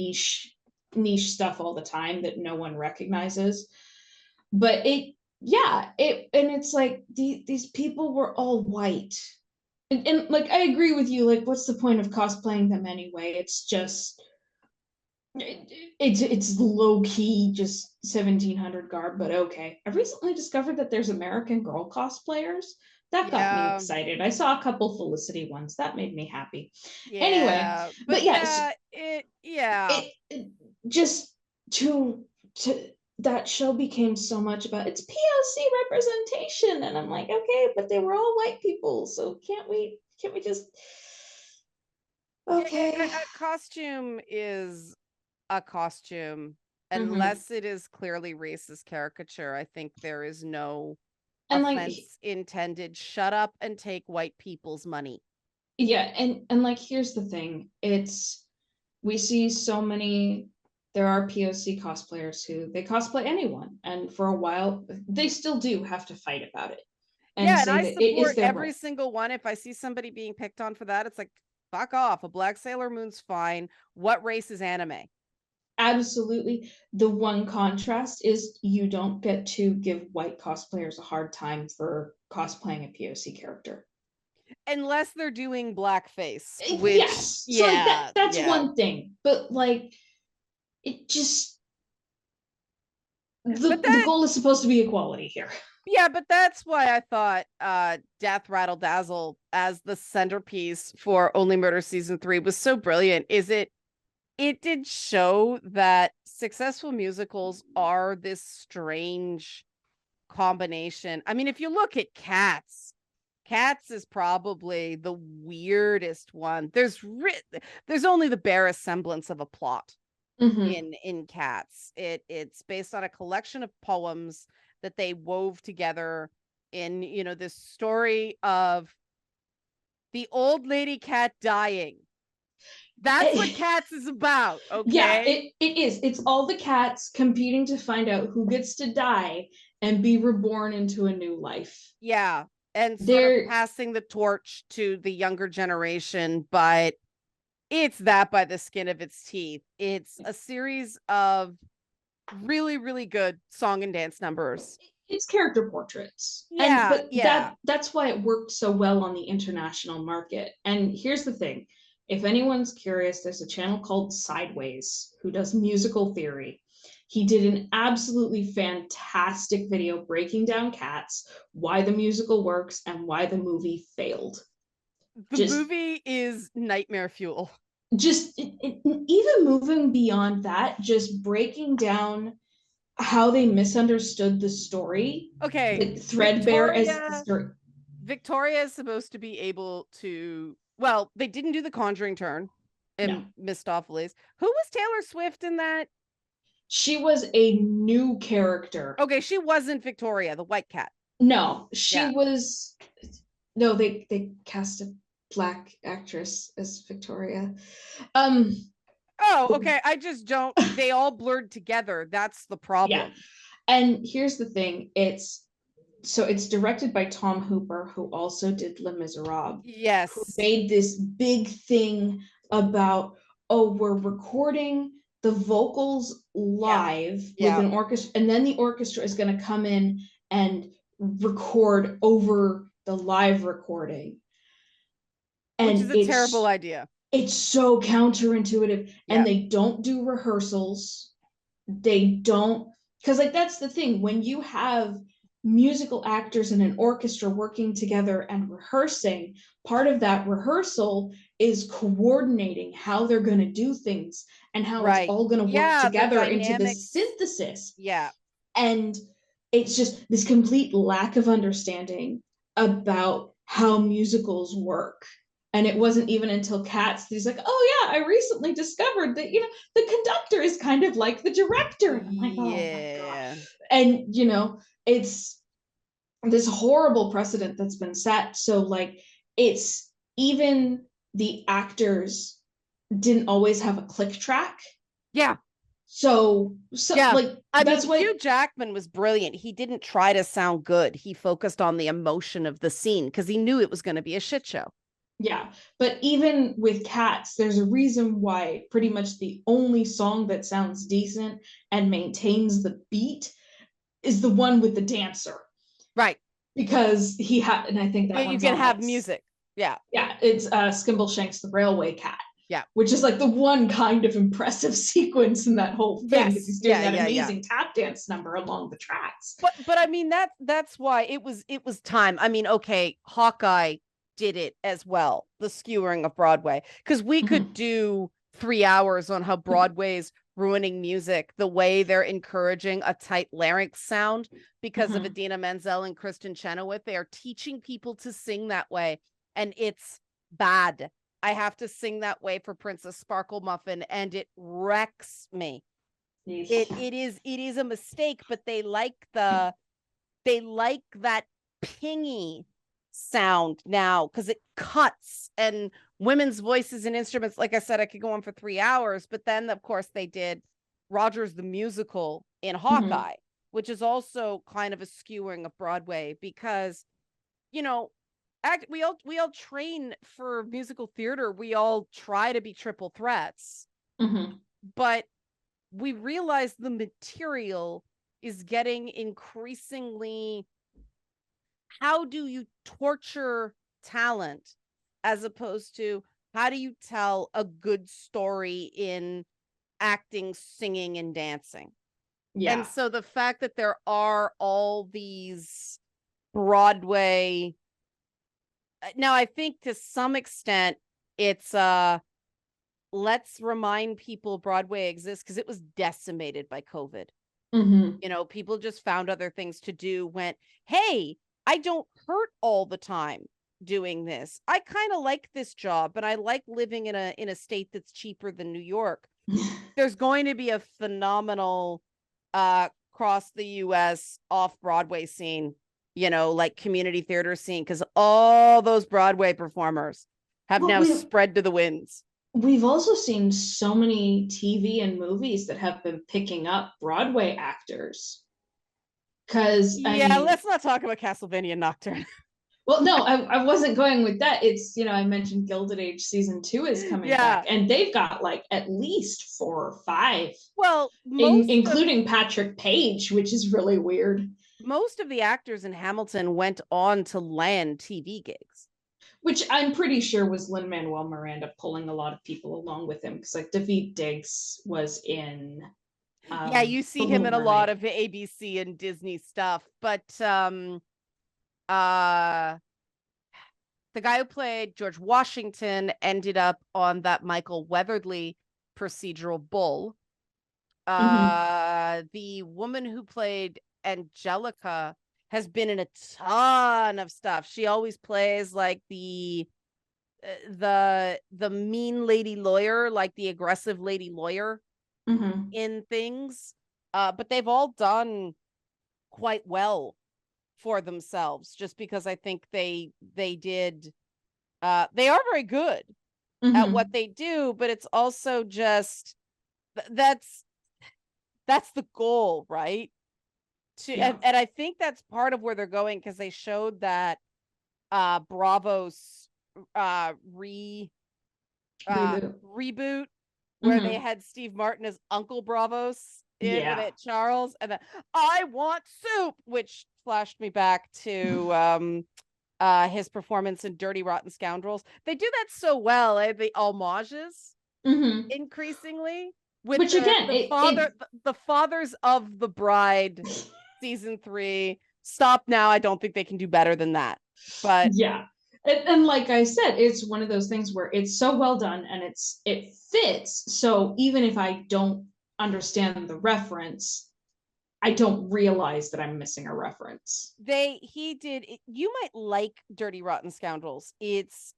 niche stuff all the time that no one recognizes, but it's like these people were all white, and like, I agree with you, like, what's the point of cosplaying them anyway? It's just it's low-key just 1700 garb, but okay. I recently discovered that there's American Girl cosplayers. That got me excited. I saw a couple Felicity ones. That made me happy. Anyway, but just to that show became so much about it's POC representation, and I'm like, okay, but they were all white people, so can't we just okay? A costume is a costume unless it is clearly racist caricature. I think there is no offense intended. Shut up and take white people's money. Yeah, and like, here's the thing, we see so many, there are POC cosplayers who they cosplay anyone, and for a while they still do have to fight about it. And I support every single one. If I see somebody being picked on for that, it's like, fuck off. A black Sailor Moon's fine. What race is anime? Absolutely. The one contrast is you don't get to give white cosplayers a hard time for cosplaying a POC character. Unless they're doing blackface. Which, yes. So like that's one thing. But like, it just, the goal is supposed to be equality here. Yeah, but that's why I thought Death Rattle Dazzle as the centerpiece for Only Murders Season 3 was so brilliant. Is it it did show that successful musicals are this strange combination. I mean, if you look at Cats is probably the weirdest one. There's only the barest semblance of a plot in Cats. It's based on a collection of poems that they wove together in, this story of the old lady cat dying. That's what Cats is about, okay? Yeah, it is. It's all the cats competing to find out who gets to die and be reborn into a new life. Yeah, and sort of passing the torch to the younger generation, but it's that by the skin of its teeth. It's a series of really, really good song and dance numbers. It's character portraits. Yeah, that's why it worked so well on the international market. And here's the thing. If anyone's curious, there's a channel called Sideways who does musical theory. He did an absolutely fantastic video breaking down Cats, why the musical works, and why the movie failed. The movie is nightmare fuel. Even moving beyond that, just breaking down how they misunderstood the story. Okay. Like threadbare as the story. Victoria is supposed to be able to, well, they didn't do the Conjuring turn in Mistopheles. Who was Taylor Swift in that? She was a new character. Okay, she wasn't Victoria, the white cat. No, she was. No, they cast a Black actress as Victoria. Oh, okay. I just don't. They all blurred together. That's the problem. Yeah. And here's the thing. It's directed by Tom Hooper, who also did Les Miserables. Yes. Who made this big thing about, we're recording the vocals live with an orchestra, and then the orchestra is going to come in and record over the live recording. Which is a terrible idea. It's so counterintuitive. And they don't do rehearsals. They don't, because that's the thing. When you have musical actors and an orchestra working together and rehearsing, part of that rehearsal is coordinating how they're going to do things and how it's all going to work together into the synthesis. Yeah. And it's just this complete lack of understanding about how musicals work. And it wasn't even until Cats that he's like, oh yeah, I recently discovered that, the conductor is kind of like the director. And I'm like, oh my God. And, it's this horrible precedent that's been set. So it's even the actors didn't always have a click track. Yeah. So that's why Hugh Jackman was brilliant. He didn't try to sound good. He focused on the emotion of the scene because he knew it was going to be a shit show. Yeah, but even with Cats, there's a reason why pretty much the only song that sounds decent and maintains the beat is the one with the dancer. Right. Because he had, and I think that you can have music. Yeah. Yeah, it's Skimbleshanks the Railway Cat. Yeah. Which is the one kind of impressive sequence in that whole thing. Yes. He's doing that amazing tap dance number along the tracks. But I mean, that's why it was time. I mean, okay, Hawkeye did it as well, the skewering of Broadway, because we could do 3 hours on how Broadway's ruining music, the way they're encouraging a tight larynx sound because of Idina Menzel and Kristen Chenoweth. They are teaching people to sing that way, and it's bad. I have to sing that way for Princess Sparkle Muffin, and it wrecks me. It is a mistake, but they like that pingy sound now because it cuts, and women's voices and instruments. Like I said, I could go on for 3 hours, but then of course they did Rogers the Musical in Hawkeye, which is also kind of a skewering of Broadway because, we all train for musical theater. We all try to be triple threats, but we realize the material is getting increasingly, how do you torture talent as opposed to how do you tell a good story in acting, singing, and dancing? Yeah. And so the fact that there are all these Broadway, now I think to some extent it's let's remind people Broadway exists, because it was decimated by COVID. People just found other things to do, went, hey, I don't hurt all the time doing this. I kind of like this job, and I like living in a state that's cheaper than New York. There's going to be a phenomenal across the US off-Broadway scene, like community theater scene, because all those Broadway performers have now spread to the winds. We've also seen so many TV and movies that have been picking up Broadway actors. Because let's not talk about Castlevania Nocturne. Well, no, I wasn't going with that. It's, I mentioned Gilded Age season 2 is coming back, and they've got like at least 4 or 5. Well, including Patrick Page, which is really weird. Most of the actors in Hamilton went on to land TV gigs. Which I'm pretty sure was Lin-Manuel Miranda pulling a lot of people along with him, because like Daveed Diggs was in. You see him in a lot of ABC and Disney stuff, but the guy who played George Washington ended up on that Michael Weatherly procedural Bull. The woman who played Angelica has been in a ton of stuff. She always plays like the mean lady lawyer, like the aggressive lady lawyer in things. But they've all done quite well for themselves, just because I think they did they are very good at what they do, but it's also just that's the goal, right? And I think that's part of where they're going, because they showed that Bravo's reboot where they had Steve Martin as Uncle Bravos in with it, Charles, and then I want soup, which flashed me back to his performance in Dirty Rotten Scoundrels. They do that so well, the homages increasingly. Which again, the fathers of the bride, season 3. Stop now. I don't think they can do better than that. But and like I said, it's one of those things where it's so well done and it fits. So even if I don't understand the reference, I don't realize that I'm missing a reference. You might like Dirty Rotten Scoundrels. It's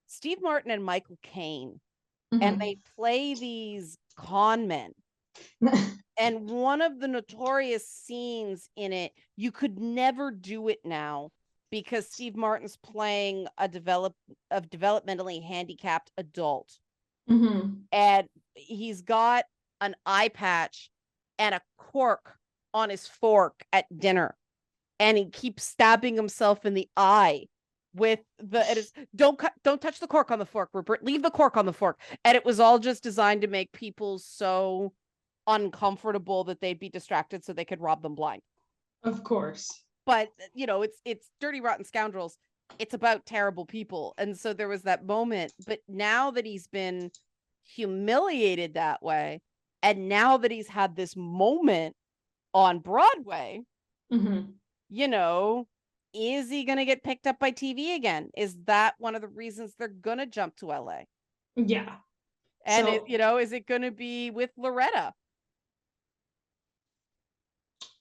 Steve Martin and Michael Caine. And they play these con men. And one of the notorious scenes in it, you could never do it now, because Steve Martin's playing a developmentally handicapped adult. And he's got an eye patch and a cork on his fork at dinner. And he keeps stabbing himself in the eye with don't touch the cork on the fork, Rupert, leave the cork on the fork. And it was all just designed to make people so uncomfortable that they'd be distracted so they could rob them blind. Of course. But it's Dirty Rotten Scoundrels. It's about terrible people. And so there was that moment, but now that he's been humiliated that way, and now that he's had this moment on Broadway, is he going to get picked up by TV again? Is that one of the reasons they're going to jump to LA? Yeah. And is it going to be with Loretta?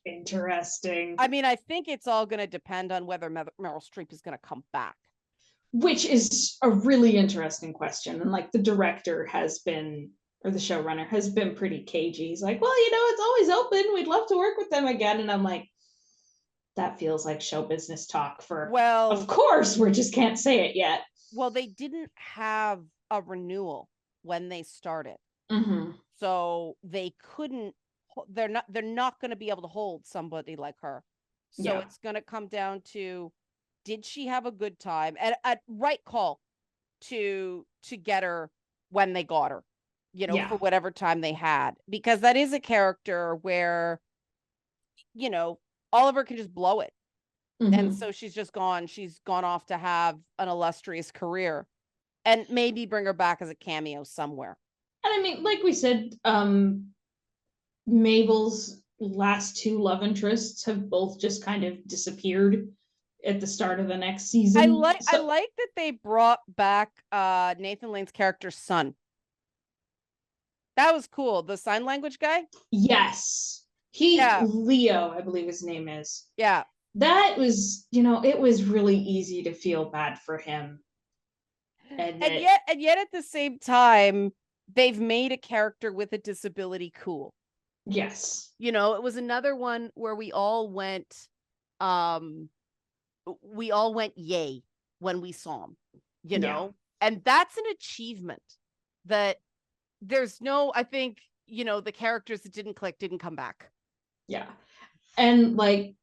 Interesting. I mean, I think it's all going to depend on whether Merl Street is going to come back. Which is a really interesting question. And like the director has been, or the showrunner has been pretty cagey. He's like, well, it's always open. We'd love to work with them again. And I'm like, that feels like show business talk of course, we just can't say it yet. Well, they didn't have a renewal when they started. So they couldn't, they're not going to be able to hold somebody like her. So it's going to come down to, did she have a good time? And a right call to get her when they got her, for whatever time they had. Because that is a character where, Oliver can just blow it. And so she's gone off to have an illustrious career, and maybe bring her back as a cameo somewhere. And I mean, like we said, Mabel's last 2 love interests have both just kind of disappeared at the start of the next season. I like that they brought back Nathan Lane's character's son. That was cool. The sign language guy? Yes. Leo, I believe his name is. Yeah. That was, it was really easy to feel bad for him. And yet at the same time, they've made a character with a disability cool. Yes. It was another one where we all went yay when we saw him, and that's an achievement that there's no, I think, the characters that didn't click didn't come back. Yeah. And like,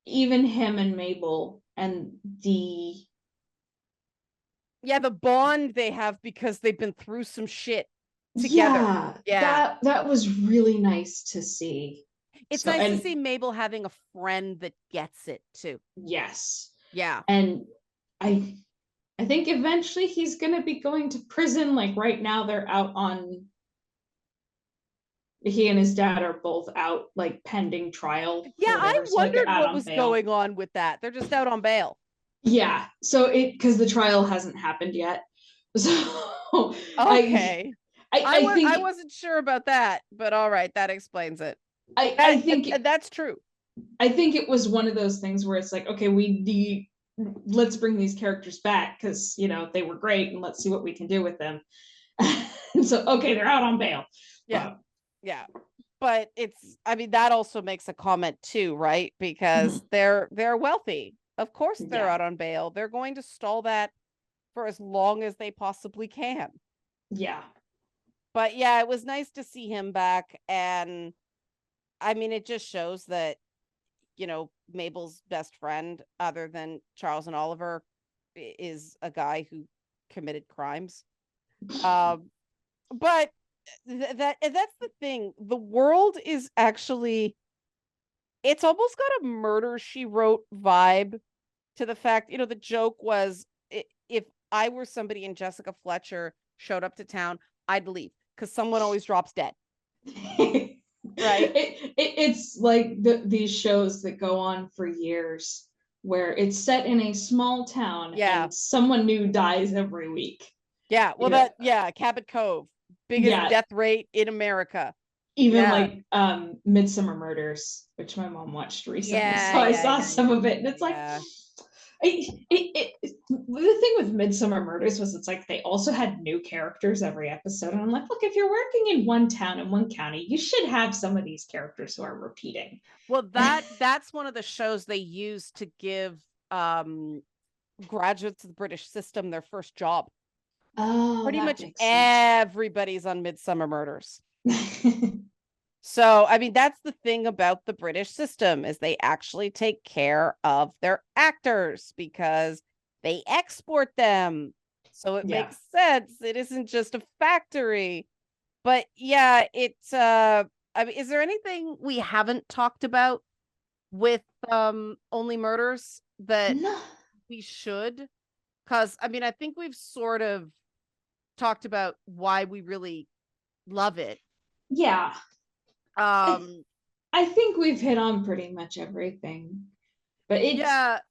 even him and Mabel and the bond they have because they've been through some shit together. Yeah. That was really nice to see. It's nice to see Mabel having a friend that gets it too. Yes. Yeah. And I think eventually he's going to be going to prison. Like right now they're out on, he and his dad are both out, like pending trial. Yeah, I wondered what was going on with that. They're just out on bail. Yeah. So because the trial hasn't happened yet. So okay. I think I wasn't sure about that, but all right, that explains it. I think that's true. I think it was one of those things where it's like, okay, let's bring these characters back because they were great and let's see what we can do with them. And so okay, they're out on bail. Yeah. Yeah. But that also makes a comment too, right? Because they're wealthy. Of course they're out on bail. They're going to stall that for as long as they possibly can. Yeah. But yeah, it was nice to see him back. And it just shows that, Mabel's best friend, other than Charles and Oliver, is a guy who committed crimes. But that's the thing. The world is actually, it's almost got a Murder, She Wrote vibe to the fact, the joke was, if I were somebody and Jessica Fletcher showed up to town, I'd leave because someone always drops dead. Right. It's like these shows that go on for years where it's set in a small town and someone new dies every week. Yeah. Well, Cabot Cove, biggest death rate in America. Even like Midsummer Murders, which my mom watched recently. So I saw some of it and it's like, the thing with Midsummer Murders was it's like they also had new characters every episode. And I'm like, look, if you're working in one town in one county, you should have some of these characters who are repeating. Well, that's one of the shows they use to give graduates of the British system their first job. Oh, pretty much everybody's on Midsummer Murders. So, that's the thing about the British system is they actually take care of their actors because they export them. So it makes sense. It isn't just a factory. But yeah, it's is there anything we haven't talked about with Only Murders that we should? Because I think we've sort of talked about why we really love it. Yeah. I think we've hit on pretty much everything. But it's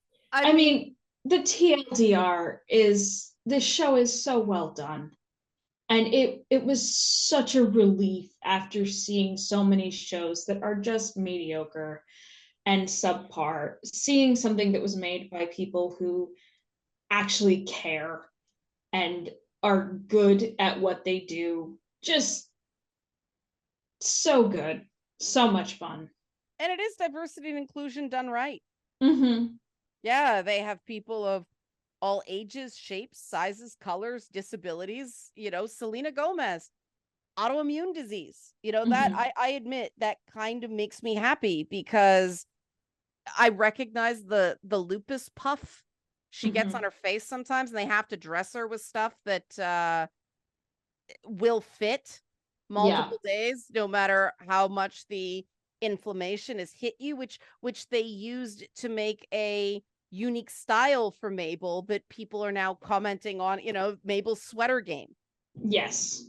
the TLDR is this show is so well done. And it was such a relief after seeing so many shows that are just mediocre and subpar, seeing something that was made by people who actually care and are good at what they do. Just so good. So much fun. And it is diversity and inclusion done right. Mm-hmm. Yeah, they have people of all ages, shapes, sizes, colors, disabilities. Selena Gomez, autoimmune disease. That I admit that kind of makes me happy because I recognize the lupus puff she gets on her face sometimes, and they have to dress her with stuff that will fit multiple days, no matter how much the inflammation has hit you, which they used to make a unique style for Mabel that people are now commenting on, Mabel's sweater game. Yes.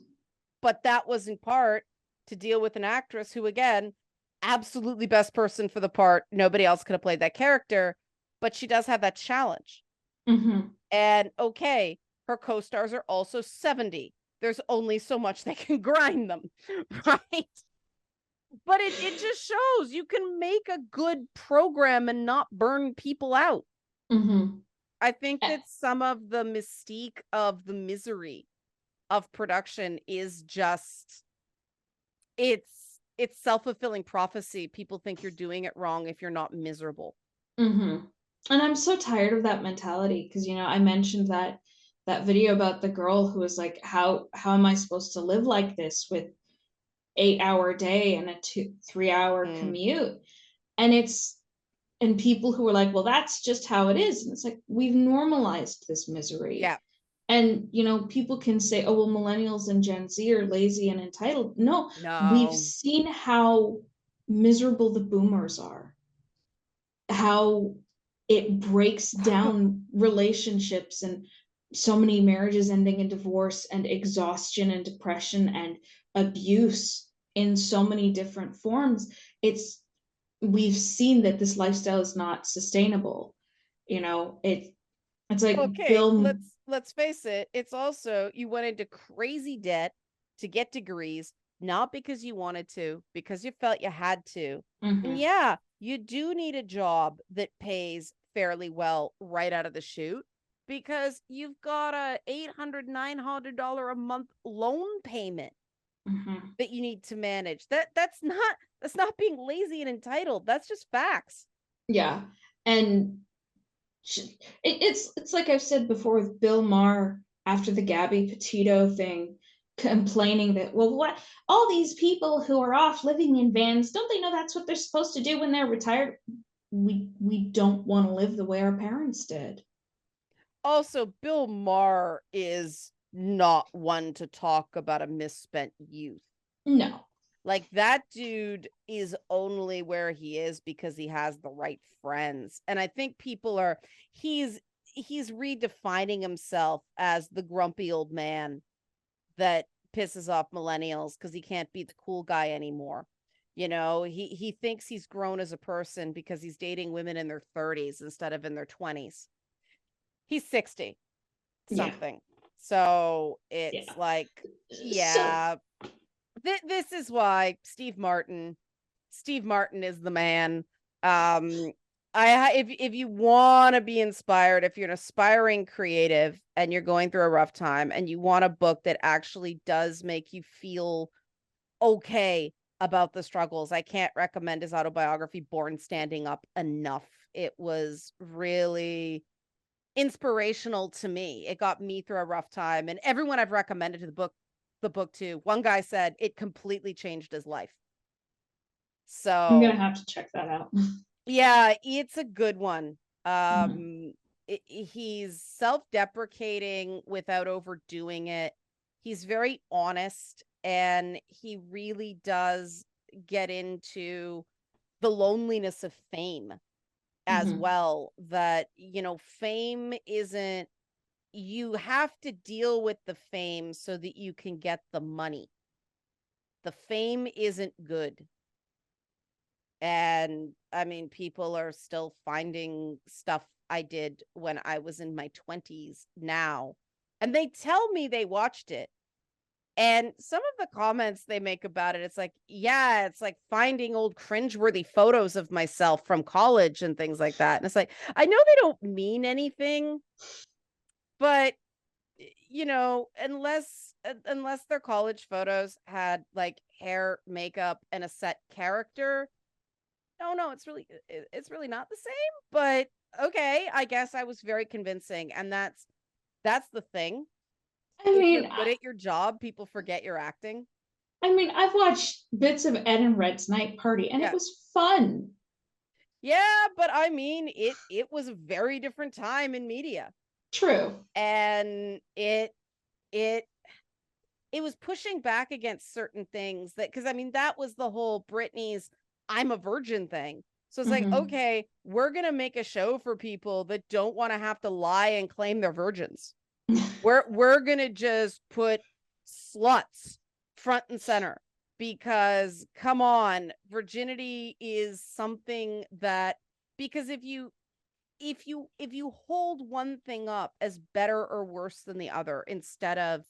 But that was in part to deal with an actress who, again, absolutely best person for the part. Nobody else could have played that character, but she does have that challenge. Mm-hmm. And okay, her co-stars are also 70. there's only so much they can grind them, right? But it just shows you can make a good program and not burn people out. I think that some of the mystique of the misery of production is just, it's self-fulfilling prophecy. People think you're doing it wrong if you're not miserable. And I'm so tired of that mentality, because, you know, I mentioned that video about the girl who was like, how am I supposed to live like this with 8-hour day and a 3-hour commute? And people who were like, well, that's just how it is. And it's like, we've normalized this misery. Yeah. And, you know, people can say, oh, well, millennials and Gen Z are lazy and entitled. No, we've seen how miserable the boomers are, how it breaks down relationships, and so many marriages ending in divorce and exhaustion and depression and abuse in so many different forms. We've seen that this lifestyle is not sustainable. You know, it's like, okay, let's face it. It's also, you went into crazy debt to get degrees, not because you wanted to, because you felt you had to. And yeah, you do need a job that pays fairly well right out of the chute, because you've got a $800-900 a month loan payment that you need to manage. That's not being lazy and entitled. That's just facts. Yeah. And it's like I've said before with Bill Maher after the Gabby Petito thing, complaining that, well, what, all these people who are off living in vans, don't they know that's what they're supposed to do when they're retired? We don't want to live the way our parents did. Also, Bill Maher is not one to talk about a misspent youth. No. Like, that dude is only where he is because he has the right friends. And I think people are, he's redefining himself as the grumpy old man that pisses off millennials because he can't be the cool guy anymore. You know, he thinks he's grown as a person because he's dating women in their 30s instead of in their 20s. He's 60 something. Yeah. So it's like, yeah. This is why Steve Martin is the man. If you want to be inspired, if you're an aspiring creative and you're going through a rough time and you want a book that actually does make you feel okay about the struggles, I can't recommend his autobiography, Born Standing Up, enough. It was really inspirational to me. It got me through a rough time, and everyone I've recommended to the book to, one guy said it completely changed his life. So I'm gonna have to check that out. Yeah, it's a good one. He's self-deprecating without overdoing it. He's very honest, and he really does get into the loneliness of fame as well. That, you know, fame isn't, you have to deal with the fame so that you can get the money. The fame isn't good. And I mean, people are still finding stuff I did when I was in my 20s now, and they tell me they watched it. And some of the comments they make about it, it's like, yeah, it's like finding old cringeworthy photos of myself from college and things like that. And it's like, I know they don't mean anything, but, you know, unless their college photos had like hair, makeup, and a set character, no, it's really not the same. But okay, I guess I was very convincing, and that's the thing. I mean, if you're good at your job, people forget you're acting. I mean, I've watched bits of Ed and Red's Night Party, and it was fun. Yeah, but I mean, it was a very different time in media. True. And it was pushing back against certain things, that, because I mean, that was the whole Britney's I'm a virgin thing. So it's like, okay, we're going to make a show for people that don't want to have to lie and claim they're virgins. we're going to just put sluts front and center, because come on, virginity is something that, because if you hold one thing up as better or worse than the other, instead of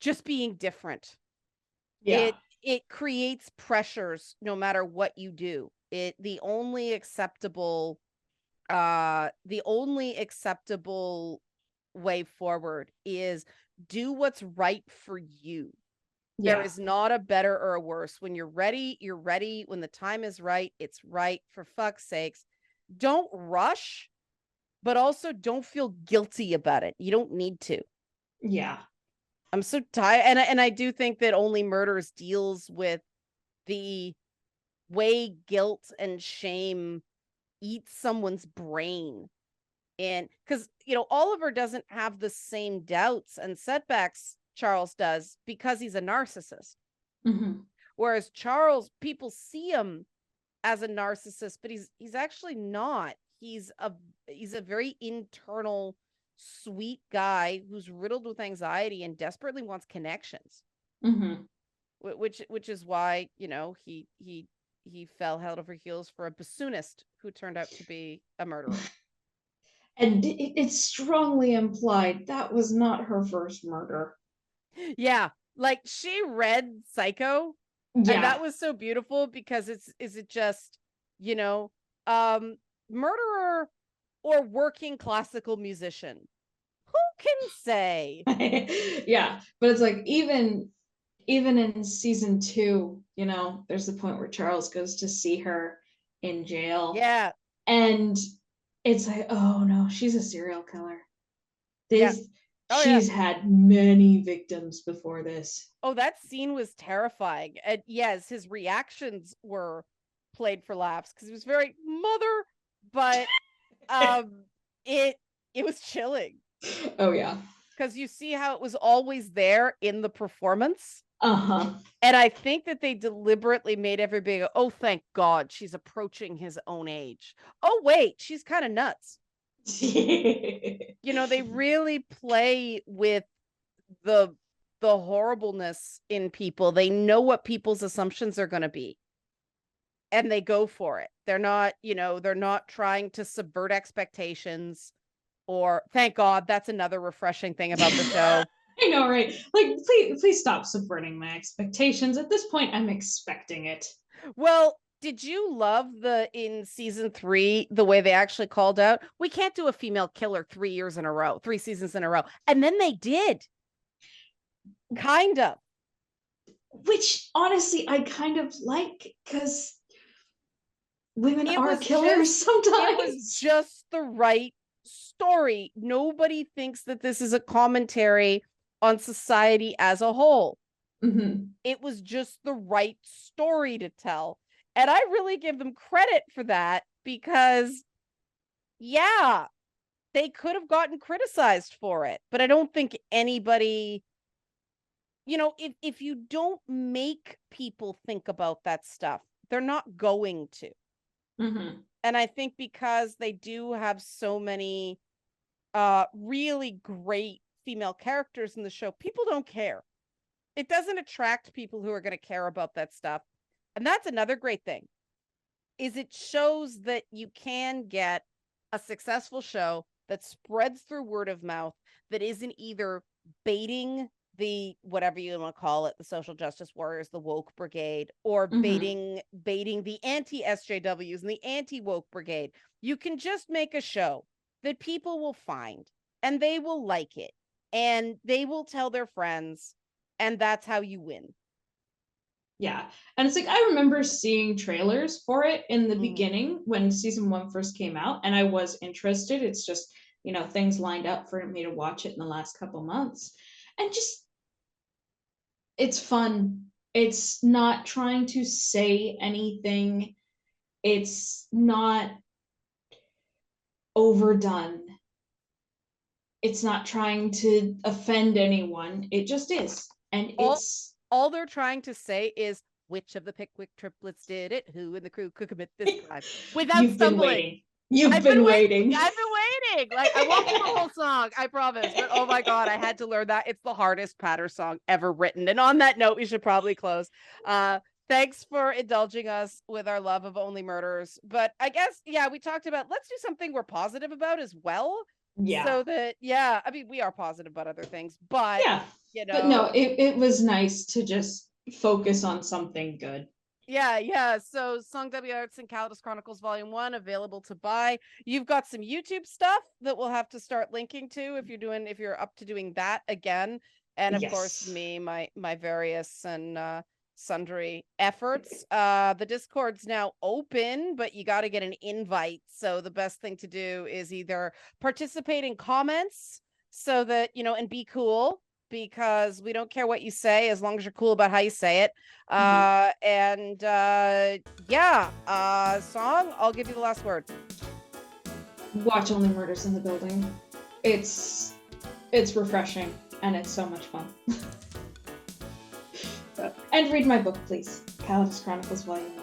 just being different. Yeah. It creates pressures no matter what you do. The only acceptable way forward is do what's right for you. Yeah. There is not a better or a worse. When you're ready, you're ready. When the time is right, it's right. For fuck's sakes, don't rush, but also don't feel guilty about it. You don't need to. Yeah. I'm so tired. And I do think that Only Murders deals with the way guilt and shame eats someone's brain. And because, Oliver doesn't have the same doubts and setbacks Charles does because he's a narcissist. Mm-hmm. Whereas Charles, people see him as a narcissist, but he's actually not. He's a very internal, sweet guy who's riddled with anxiety and desperately wants connections. Mm-hmm. Which is why, he fell head over heels for a bassoonist who turned out to be a murderer. And it's strongly implied that was not her first murder. Yeah, like she read Psycho, and that was so beautiful because is it just, murderer or working classical musician? Who can say? Yeah, but it's like even in season 2, there's the point where Charles goes to see her in jail. Yeah. And it's like, oh no, she's a serial killer. She's had many victims before this. Oh, that scene was terrifying. And yes, his reactions were played for laughs because it was very mother, but it was chilling. Oh yeah. Because you see how it was always there in the performance. Uh-huh. And I think that they deliberately made everybody go, oh, thank God she's approaching his own age. Oh, wait, she's kind of nuts. They really play with the horribleness in people. They know what people's assumptions are going to be. And they go for it. They're not trying to subvert expectations or, thank God, that's another refreshing thing about the show. I know, right? Like, please stop subverting my expectations. At this point, I'm expecting it. Well, did you love in season 3, the way they actually called out, we can't do a female killer 3 seasons in a row. And then they did. Kind of. Which, honestly, I kind of like, because women are killers sometimes. It was just the right story. Nobody thinks that this is a commentary on society as a whole. Mm-hmm. It was just the right story to tell. And I really give them credit for that because, yeah, they could have gotten criticized for it. But I don't think anybody, if you don't make people think about that stuff, they're not going to. Mm-hmm. And I think because they do have so many really great female characters in the show, people don't care. It doesn't attract people who are going to care about that stuff. And that's another great thing, is it shows that you can get a successful show that spreads through word of mouth, that isn't either baiting the, whatever you want to call it, the social justice warriors, the woke brigade, or baiting the anti-SJWs and the anti-woke brigade. You can just make a show that people will find and they will like it and they will tell their friends, and that's how you win. Yeah. And it's like, I remember seeing trailers for it in the beginning when season 1 first came out, and I was interested. It's just, things lined up for me to watch it in the last couple months. And just, it's fun. It's not trying to say anything. It's not overdone. It's not trying to offend anyone. It just is. And all they're trying to say is, which of the Pickwick triplets did it? Who in the crew could commit this crime? Without stumbling. You've been waiting. I've been waiting. Like, I won't do the whole song, I promise. But oh my God, I had to learn that. It's the hardest patter song ever written. And on that note, we should probably close. Thanks for indulging us with our love of Only Murders. But I guess, yeah, we talked about, let's do something we're positive about as well. Yeah. So that, I mean, we are positive about other things, but but no, it was nice to just focus on something good. So Song W Arts and Calidus Chronicles Volume 1 available to buy. You've got some YouTube stuff that we'll have to start linking to if you're up to doing that again. And of course, my various and sundry efforts. The Discord's now open, but you got to get an invite. So the best thing to do is either participate in comments so that, and be cool, because we don't care what you say as long as you're cool about how you say it. Song, I'll give you the last word. Watch Only Murders in the Building. It's refreshing and it's so much fun. And read my book, please. Calidus Chronicles Volume 1.